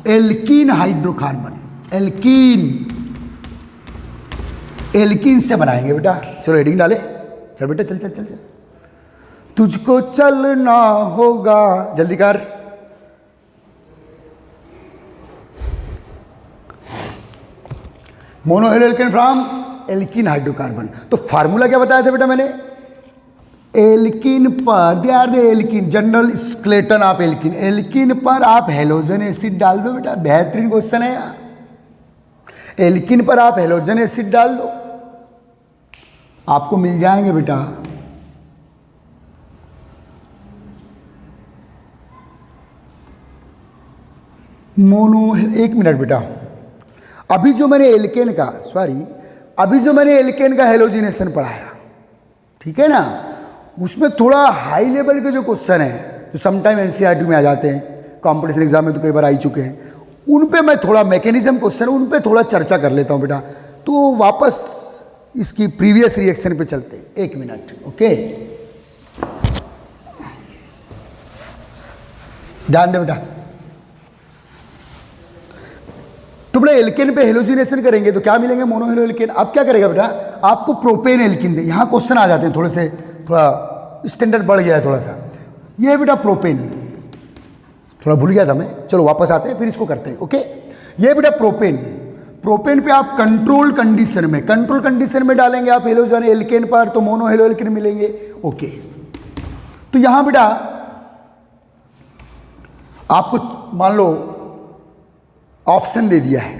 alkene hydrocarbon, alkene से बनाएंगे बेटा। चलो हेडिंग डाले, चल बेटा चल चल चल चल, तुझको चलना होगा, जल्दी कर। Monohalo alkane from alkene hydrocarbon. तो फार्मूला क्या बताया था बेटा मैंने? एल्कीन पर, they are the alkene, general skeleton of alkene. Alkene पर आप हेलोजन एसिड डाल दो बेटा, बेहतरीन क्वेश्चन है यहाँ। एल्कीन पर आप हेलोजन एसिड डाल दो, आपको मिल जाएंगे बेटा मोनो। एक मिनट बेटा, अभी जो मैंने एल्केन का हेलोजिनेशन पढ़ाया, ठीक है ना, उसमें थोड़ा हाई लेवल के जो क्वेश्चन हैं जो समटाइम एनसीईआरटी में आ जाते हैं, कंपटीशन एग्जाम में तो कई बार आ ही चुके हैं, उन पे मैं थोड़ा मैकेनिज्म क्वेश्चन उन पे थोड़ा चर्चा कर लेता हूं बेटा। तो वापस इसकी प्रीवियस रिएक्शन पे चलते हैं, एक मिनट। ओके, ध्यान दे बेटा। तो बेटा एल्केन पे हेलोजिनेशन करेंगे तो क्या मिलेंगे? मोनोहेलो एल्केन। अब क्या करेगा बेटा, आपको प्रोपेन एल्किन दे। यहाँ क्वेश्चन आ जाते हैं थोड़ा स्टैंडर्ड बढ़ गया है थोड़ा सा। ये बेटा प्रोपेन, थोड़ा भूल गया था मैं, चलो वापस आते हैं फिर इसको करते हैं। ओके, ये बेटा प्रोपेन, प्रोपेन पे आप कंट्रोल कंडीशन में डालेंगे आप हेलोजन एल्केन पर, तो मोनो हेलो एल्केन मिलेंगे। ओके, तो यहां बेटा आपको मान लो ऑप्शन दे दिया है,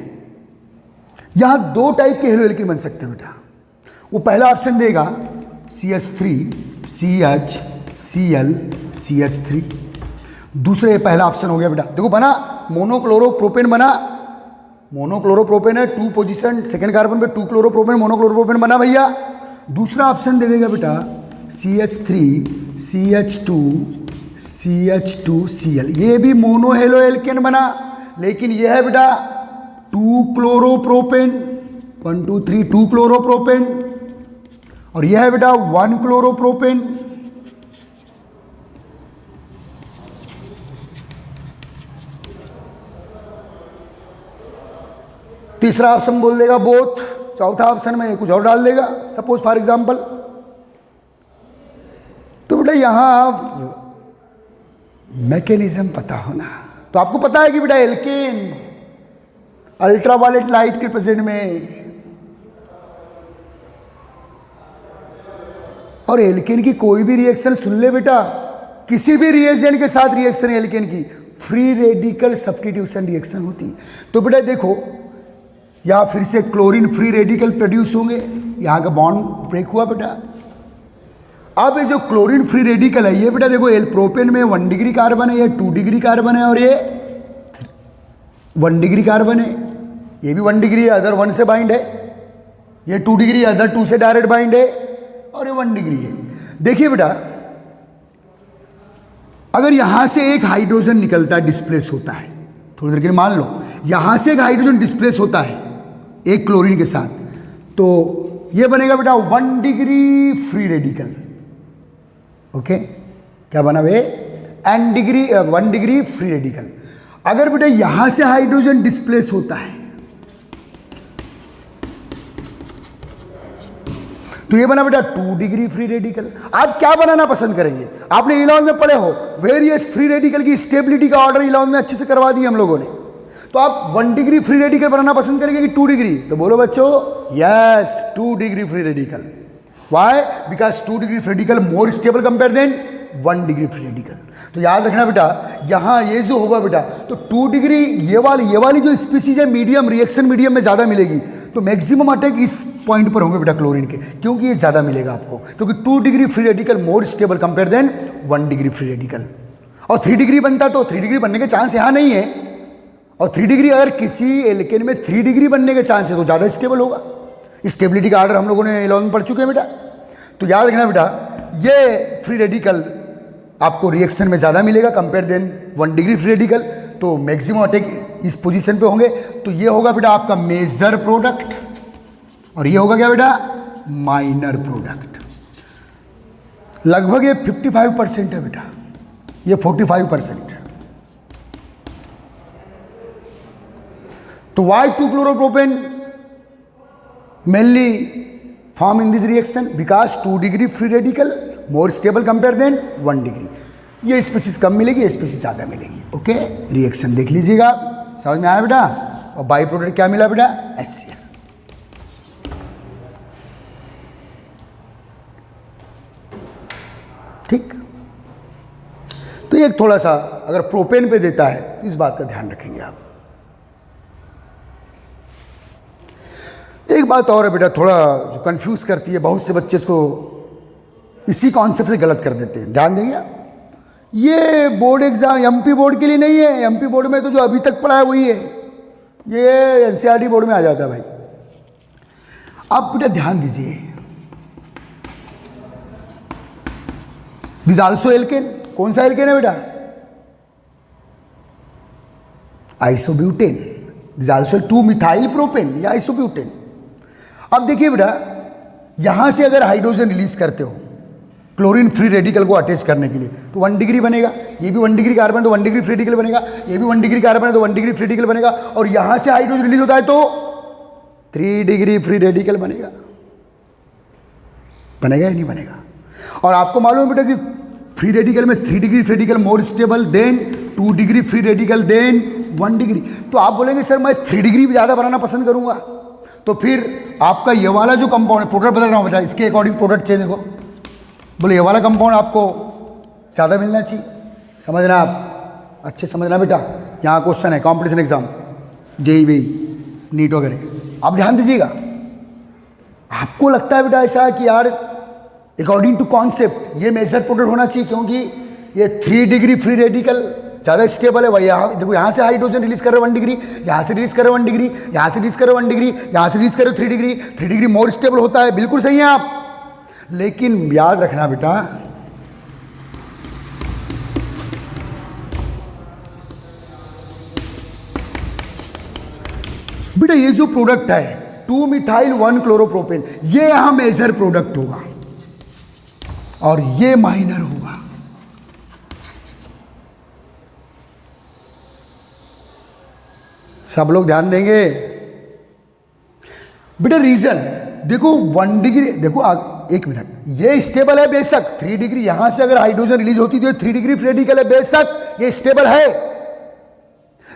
यहां 2 टाइप के हेलो एल्केन बन सकते हैं बेटा। वो पहला ऑप्शन देगा CH3 CH Cl CH3, दूसरे पहला ऑप्शन हो गया बेटा, देखो बना मोनोक्लोरोप्रोपेन बना, मोनोक्लोरोप्रोपेन है 2 पोजीशन, सेकंड कार्बन पे 2 क्लोरोप्रोपेन मोनोक्लोरोप्रोपेन बना भैया। दूसरा ऑप्शन दे देगा बेटा CH3 CH2 CH2 Cl, ये भी मोनो हेलो एल्केन बना, लेकिन यह है बेटा 2 क्लोरोप्रोपेन 1 2 3 2 क्लोरोप्रोपेन, और यह है बेटा 1 क्लोरोप्रोपेन। तीसरा ऑप्शन बोल देगा बोथ, चौथा ऑप्शन में कुछ और डाल देगा, सपोज फॉर एग्जांपल। तो बेटा यहां आप मैकेनिज्म पता होना, तो आपको पता है कि बेटा एल्केन अल्ट्रावायलेट लाइट के प्रेजेंट में, और एल्केन की कोई भी रिएक्शन सुन ले बेटा, किसी भी रिएजेंट के साथ रिएक्शन एल्केन की फ्री रेडिकल सब्स्टिट्यूशन रिएक्शन होती। तो बेटा देखो यहाँ फिर से क्लोरीन फ्री रेडिकल प्रोड्यूस होंगे, यहाँ का बॉन्ड ब्रेक हुआ बेटा। अब ये जो क्लोरीन फ्री रेडिकल है ये बेटा देखो प्रोपेन में 1 डिग्री कार्बन है, ये 2 डिग्री कार्बन है, और ये 1 डिग्री कार्बन है, ये भी 1 डिग्री है, अदर 1 से बाइंड है, ये 2 डिग्री है, अदर 2 से डायरेक्ट बाइंड है, और ये 1 डिग्री है। देखिए बेटा अगर यहां से एक हाइड्रोजन निकलता है, डिस्प्लेस होता है, थोड़ी देर के लिए मान लो यहां से एक हाइड्रोजन डिस्प्लेस होता है एक क्लोरीन के साथ, तो ये बनेगा बेटा 1 डिग्री फ्री रेडिकल। ओके, क्या बना वे 1 डिग्री फ्री रेडिकल। अगर बेटा यहां से हाइड्रोजन डिस्प्लेस होता है तो ये बना बेटा 2 डिग्री फ्री रेडिकल। आप क्या बनाना पसंद करेंगे? आपने इलेवन में पढ़े हो वेरियस फ्री रेडिकल की स्टेबिलिटी का ऑर्डर इलेवन में अच्छे से करवा दिया हम लोगों ने, तो आप 1 डिग्री फ्री रेडिकल बनाना पसंद करेंगे कि 2 डिग्री? तो बोलो बच्चों yes 2 degree free radical. Why? Because 2 degree free radical more stable compare than 1 degree free radical. तो याद रखना बेटा यहां ये जो होगा बेटा, तो 2 डिग्री ये वाली जो स्पीसीज है मीडियम रिएक्शन मीडियम में ज़्यादा मिलेगी, तो मैक्सिमम अटैक इस पॉइंट पर होंगे बेटा क्लोरीन के, क्योंकि ये ज़्यादा मिलेगा आपको, क्योंकि 2 degree free radical more stable compare than 1 degree free radical. और 3 डिग्री बनता तो 3 डिग्री बनने के चांस यहाँ नहीं है, और 3 डिग्री अगर किसी एल्केन में 3 डिग्री बनने के चांस है तो ज़्यादा स्टेबल होगा। स्टेबिलिटी का ऑर्डर हम लोगों ने 11 में पढ़ चुके हैं बेटा। तो याद रखना बेटा ये फ्री रेडिकल आपको रिएक्शन में ज़्यादा मिलेगा compare than 1 degree free radical, तो मैक्सिमम अटैक इस पोजीशन पे होंगे। तो ये होगा बेटा आपका मेजर प्रोडक्ट, और ये होगा क्या बेटा माइनर प्रोडक्ट। लगभग ये 55% है बेटा, ये 45% है। तो why 2 chloropropen mainly form in this reaction? Because 2 degree free radical more stable compared than 1 degree. ये स्पीसीज कम मिलेगी, ये स्पीसीज ज़्यादा मिलेगी। ओके, रिएक्शन देख लीजिएगा, समझ में आया बेटा। और बाई प्रोडक्ट क्या मिला बेटा HCl। ठीक, तो एक थोड़ा सा अगर प्रोपेन पे देता है तो इस बात का ध्यान रखेंगे आप। एक बात और है बेटा थोड़ा जो कंफ्यूज करती है, बहुत से बच्चे इसको इसी कॉन्सेप्ट से गलत कर देते हैं, ध्यान देंगे आप। ये बोर्ड एग्जाम एमपी बोर्ड के लिए नहीं है, एमपी बोर्ड में तो जो अभी तक पढ़ा है वही है, ये एनसीईआरटी बोर्ड में आ जाता है भाई। आप बेटा ध्यान दीजिए, दिस आल्सो एल्केन, कौन सा एल्केन है बेटा isobutane, this also 2 methyl propane या आइसोब्यूटेन। अब देखिए बेटा यहां से अगर हाइड्रोजन रिलीज करते हो क्लोरीन फ्री रेडिकल को अटैच करने के लिए तो 1 डिग्री बनेगा, ये भी 1 डिग्री कार्बन तो 1 डिग्री फ्री रेडिकल बनेगा, ये भी 1 डिग्री कार्बन है तो 1 डिग्री फ्री रेडिकल बनेगा, और यहां से हाइड्रोजन रिलीज होता है तो 3 डिग्री फ्री रेडिकल बनेगा। बनेगा या नहीं बनेगा? और आपको मालूम है बेटा कि फ्री रेडिकल में 3 degree free radical more stable than 2 degree free radical than 1 degree. तो आप बोलेंगे सर मैं 3 डिग्री ज़्यादा बनाना पसंद करूँगा, तो फिर आपका ये वाला जो कंपाउंड है, प्रोडक्ट बदल रहा हूँ बेटा, इसके अकॉर्डिंग प्रोडक्ट चेंज देखो, बोले ये वाला कंपाउंड आपको ज़्यादा मिलना चाहिए। समझना आप, अच्छे समझना बेटा। यहाँ क्वेश्चन है कॉम्पिटिशन एग्जाम, जेई वेई नीट वगैरह, आप ध्यान दीजिएगा। आपको लगता है बेटा ऐसा कि यार अकॉर्डिंग टू कॉन्सेप्ट ये मेजर प्रोडक्ट होना चाहिए, क्योंकि ये 3 डिग्री फ्री रेडिकल ज़्यादा स्टेबल है भाई। यहाँ देखो, यहाँ से हाइड्रोजन रिलीज कर रहे हो 1 डिग्री, यहाँ से रिलीज कर रहे हो 1 डिग्री, यहाँ से रिलीज कर रहे हो 1 डिग्री, यहाँ से रिलीज कर रहे हो 3 डिग्री। 3 डिग्री मोर स्टेबल होता है, बिल्कुल सही है आप। लेकिन याद रखना बेटा, बेटा ये जो प्रोडक्ट है 2 मिथाइल 1 क्लोरोप्रोपेन, ये यहां मेजर प्रोडक्ट होगा और ये माइनर होगा। सब लोग ध्यान देंगे बेटा। रीजन देखो 1 डिग्री, देखो एक मिनट, ये स्टेबल है बेशक, 3 डिग्री यहां से अगर हाइड्रोजन रिलीज होती तो 3 डिग्री फ्री रेडिकल है बेशक, ये स्टेबल है।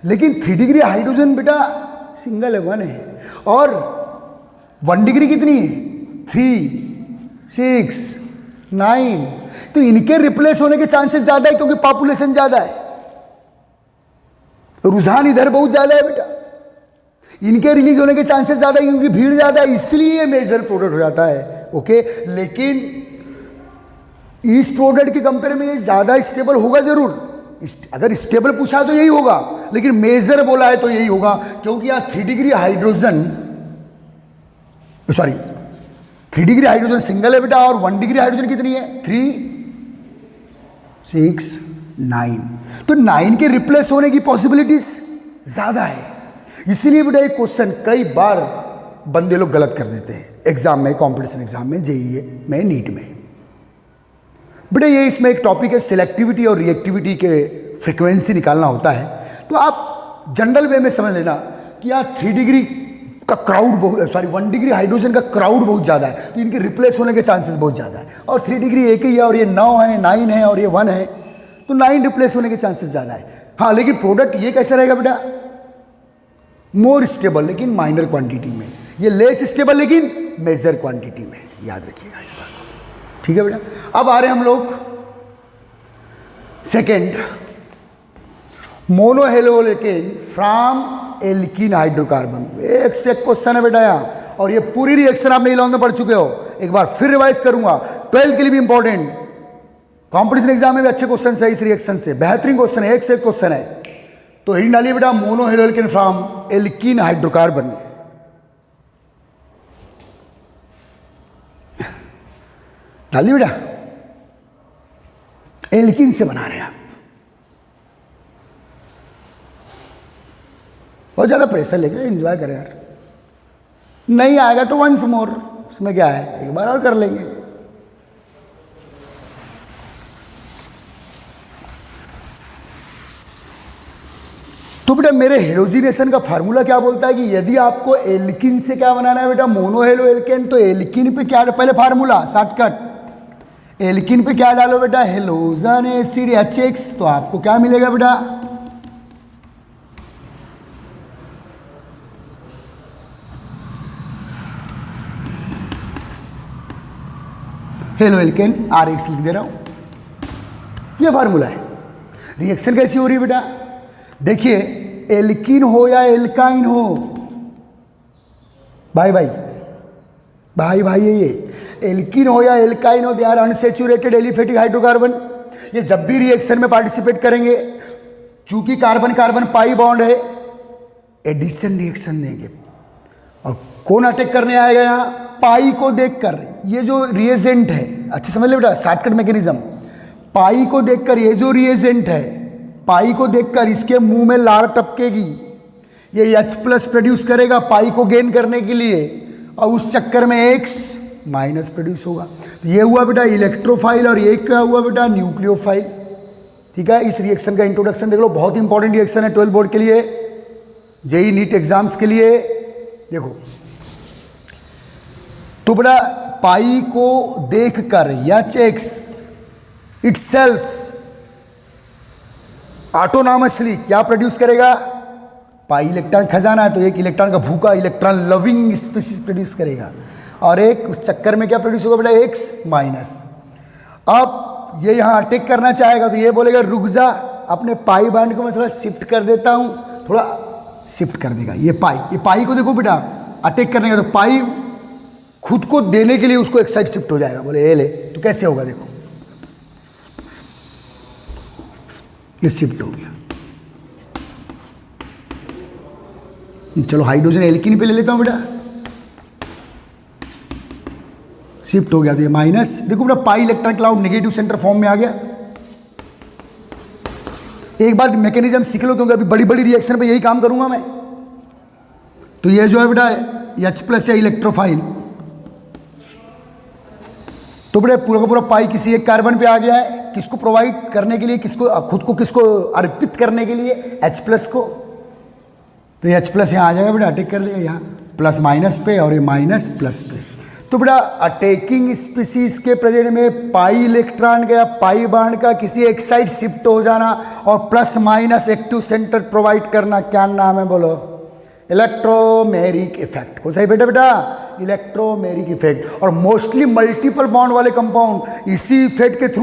लेकिन 3 डिग्री हाइड्रोजन बेटा सिंगल है, 1 है, और 1 डिग्री कितनी है, 3, 6, 9। तो इनके रिप्लेस होने के चांसेस ज्यादा है, क्योंकि पॉपुलेशन ज्यादा है, रुझान इधर बहुत ज्यादा है बेटा। इनके रिलीज होने के चांसेस ज्यादा है, क्योंकि भीड़ ज्यादा है, इसलिए मेजर प्रोडक्ट हो जाता है। ओके, लेकिन इस प्रोडक्ट के कंपेयर में ये ज्यादा स्टेबल होगा जरूर। अगर स्टेबल पूछा तो यही होगा, लेकिन मेजर बोला है तो यही होगा, क्योंकि यहाँ 3 degree hydrogen, sorry 3 degree hydrogen single है बेटा, और 1 डिग्री हाइड्रोजन कितनी है, 3, 6, 9। तो 9 के रिप्लेस होने की पॉसिबिलिटीज ज्यादा है। इसीलिए बेटा एक क्वेश्चन कई बार बंदे लोग गलत कर देते हैं एग्जाम में, कंपटीशन एग्जाम में, जेईई में, नीट में। बेटा ये इसमें एक टॉपिक है सिलेक्टिविटी और रिएक्टिविटी के फ्रीक्वेंसी निकालना होता है। तो आप जनरल वे में समझ लेना कि यहाँ 3 डिग्री का क्राउड बहुत, सॉरी 1 डिग्री हाइड्रोजन का क्राउड बहुत ज़्यादा है, तो इनके रिप्लेस होने के चांसेस बहुत ज़्यादा है। और 3 डिग्री एक ही है, और ये 9 है, 9 है, और ये 1 है, तो 9 रिप्लेस होने के चांसेस ज़्यादा है। हाँ, लेकिन प्रोडक्ट ये कैसे रहेगा बेटा, मोर स्टेबल लेकिन माइनर क्वांटिटी में, ये लेस स्टेबल लेकिन मेजर क्वांटिटी में। याद रखिएगा इस बात, ठीक है बेटा। अब आ रहे हम लोग सेकेंड, मोनोहेलोएल्केन फ्रॉम एल्कीन हाइड्रोकार्बन। एक से एक क्वेश्चन है बेटा यहाँ, और ये पूरी रिएक्शन आप नहीं लॉन्ग में पढ़ चुके हो, एक बार फिर रिवाइज करूंगा, 12th के लिए भी इंपॉर्टेंट, कॉम्पिटिशन एग्जाम में भी अच्छे क्वेश्चन है इस रिएक्शन से, बेहतरीन क्वेश्चन है, एक से एक क्वेश्चन है। तो हिंट डालिए बेटा, मोनोहेलोएल्केन फ्रॉम एल्कीन हाइड्रोकार्बन। डाल दी बेटा, एल्कीन से बना रहे हैं आप, बहुत ज्यादा प्रेशर लेके एंजॉय करें यार, नहीं आएगा तो वंस मोर, उसमें क्या है, एक बार और कर लेंगे। तो बेटा मेरे हेलोजिनेशन का फार्मूला क्या बोलता है कि यदि आपको एल्कीन से क्या बनाना है बेटा, मोनोहेलोएल्केन, तो एल्कीन पे क्या, पहले फार्मूला शॉर्टकट, एल्कीन पे क्या डालो बेटा, हेलोजन एसिड HX, तो आपको क्या मिलेगा बेटा, हेलोएल्केन RH लिख दे रहा हूं, ये फार्मूला है। रिएक्शन कैसी हो रही है बेटा, देखिए एल्कीन हो या एल्काइन हो, भाई भाई भाई भाई ये एल्कीन हो या एल्काइन हो, they are unsaturated aliphatic hydrocarbon. ये जब भी रिएक्शन में पार्टिसिपेट करेंगे, चूंकि कार्बन कार्बन पाई बॉन्ड है, एडिशन रिएक्शन देंगे, और कौन अटैक करने आएगा यहाँ, पाई को देखकर, ये जो रिएजेंट है, अच्छे समझ ले बेटा, शॉर्टकट मैकेनिज्म, पाई को देखकर, ये जो रिएजेंट है, पाई को देखकर इसके मुंह में लार टपकेगी, ये H+ प्रोड्यूस करेगा पाई को गेन करने के लिए, और उस चक्कर में X- प्रोड्यूस होगा। तो ये हुआ बेटा इलेक्ट्रोफाइल, और ये क्या हुआ बेटा, न्यूक्लियोफाइल। ठीक है, इस रिएक्शन का इंट्रोडक्शन देख लो, बहुत इंपॉर्टेंट रिएक्शन है 12th बोर्ड के लिए, जेईई नीट एग्जाम्स के लिए। देखो तो बेटा पाई को देखकर H इटसेल्फ ऑटोनॉमसली क्या प्रोड्यूस करेगा, पाई इलेक्ट्रॉन खजाना है, तो एक इलेक्ट्रॉन का भूखा इलेक्ट्रॉन लविंग स्पीसीज प्रोड्यूस करेगा, और एक उस चक्कर में क्या प्रोड्यूस होगा बेटा, एक्स माइनस। अब ये यहाँ अटैक करना चाहेगा तो ये बोलेगा रुक जा, अपने पाई बैंड को मैं थोड़ा शिफ्ट कर देता हूँ, थोड़ा शिफ्ट कर देगा। ये पाई को देखो बेटा अटैक करने का, तो पाई खुद को देने के लिए उसको एक साइड शिफ्ट हो जाएगा, बोले ये ले, तो कैसे होगा देखो, ये शिफ्ट हो गया। चलो हाइड्रोजन एल्कीन पे ले लेता हूं बेटा, शिफ्ट हो गया, तो ये माइनस, देखो बेटा pi electron cloud negative centre form में आ गया। एक बार मैकेनिज्म सीख लो, क्योंकि अभी बड़ी बड़ी रिएक्शन पे यही काम करूंगा मैं। तो ये जो है बेटा H+ है इलेक्ट्रोफाइल, तो बेटा पूरा का पूरा पाई किसी एक कार्बन पे आ गया है, किसको प्रोवाइड करने के लिए, किसको खुद को किसको अर्पित करने के लिए, H+ को। तो ये H+ यहाँ आ जाएगा बेटा, अटैक कर देगा यहाँ प्लस माइनस पे, और ये माइनस प्लस पे। तो बेटा अटैकिंग स्पीसीज के प्रेजेंट में पाई इलेक्ट्रॉन का या पाई बाड का किसी एक साइड शिफ्ट हो जाना और plus minus active centre provide करना, क्या नाम है बोलो, इलेक्ट्रोमेरिक इफेक्ट। हो सही बेटा इलेक्ट्रोमेरिक इफेक्ट। और मोस्टली मल्टीपल बॉन्ड वाले कंपाउंड इसी इफेक्ट के थ्रू